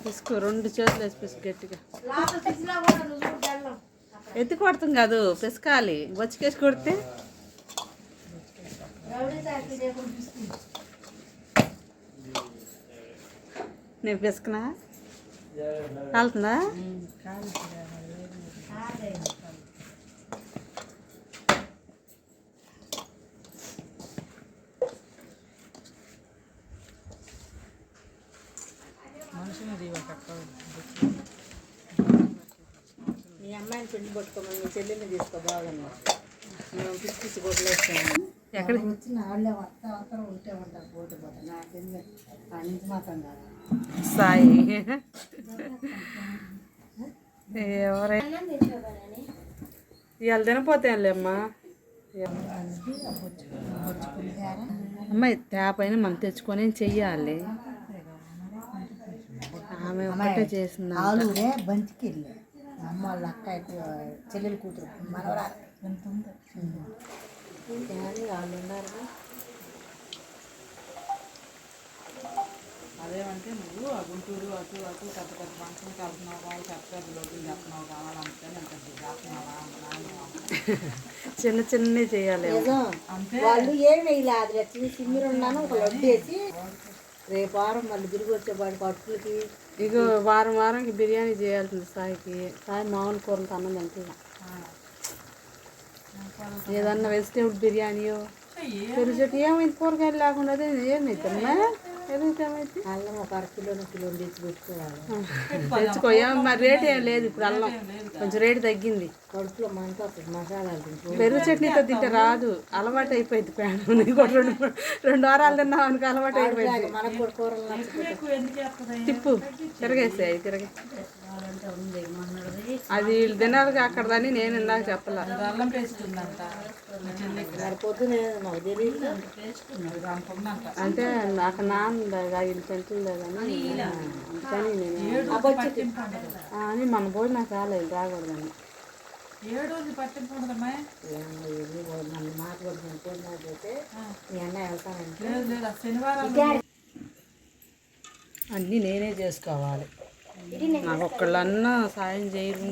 పిసుకు 2 చేతులు వేసి పిసుకు గట్టిగా ఎత్తి కొడతాం కాదు పిసకాలి బొచ్చికేసి కొడితే నేను పిసుకునా కాలుతుందా మీ అమ్మాయిని పిండి పట్టుకోమని మీ చెల్లెల్ని తీసుకో బాగున్నా మేము పిచ్చి గొడ్లు వేస్తాము ఎక్కడ వచ్చిన వాళ్ళే వస్తా ఉంటే ఉంటారు పోటీ పోతా నాకు ఆ నుంచి మాత్రం కాదు సాయి ఎవరైనా ఇవాళ తినపోతేలేమ్మా అమ్మాయి తేపైన మనం తెచ్చుకొని చెయ్యాలి ఆమె ఒకటే చేసింది ఆలూరే బంతికి వెళ్ళి అమ్మ వాళ్ళ అక్క చెల్లెలు కూతురు మనవరాలు ఎంత ఉంది వాళ్ళు ఉన్నారు అదేమంటే నువ్వు ఆ గుంటూరు అటు అటు పెద్ద పెద్ద ఫంక్షన్కి వెళ్తున్నావు కావాలి పెద్ద పెద్ద లోపల చెప్తున్నావు కావాలంటే నేను పెద్ద చేస్తున్నావా చిన్న చిన్నవి చేయాలి వాళ్ళు ఏమి వేయలే అది వచ్చి సిమ్మిరు ఉన్నాను ఒక లడ్డు వేసి రేపు వారం మళ్ళీ తిరిగి వచ్చేవాడి పట్టులకి ఇగో వారం వారంకి బిర్యానీ చేయాల్సింది సాయికి సాయి మామూలు కూరలతో అన్నం అంటే ఏదన్నా వెజిటేబుల్ బిర్యానీయో పెరుగు ఏమైంది కూరగాయలు లేకుండా అదే ఏమైతుందా ఏమైతే అల్లం ఒక 1 కిలో తెచ్చి పెట్టుకోవాలి తెచ్చుకో మరి రేట్ ఏం లేదు ఇప్పుడు అల్లం కొంచెం రేటు తగ్గింది కడుపులో మంట మసాలాలు పెరుగు చట్నీతో తింటే రాదు అలవాటు అయిపోయింది పేడ నీకు కూడా 2 వారాలు తిన్నావు అనుకో అలవాటు అయిపోయింది మనకు కూడా కూరలు తిప్పు తిరగేసాయి తిరగే అది వీళ్ళు తినాలిగా అక్కడదని నేను ఇందాక చెప్పలే అల్లం పేస్ట్ ఉందంట పొద్దునే మాకు తెలియదు అంటే అక్కడ నాన్న వీళ్ళు తింటుండేదని అందుకని నేను అని మన భోజనం కాలేదు రాకూడదని 7 రోజులు పట్టింపు ఉండదమ్మా మన మాట పోతే మీ అన్న వెళ్తానంటే శనివారం అన్నీ నేనే చేసుకోవాలి నాకు ఒక్కళ్ళన్నా సాయం చేయరు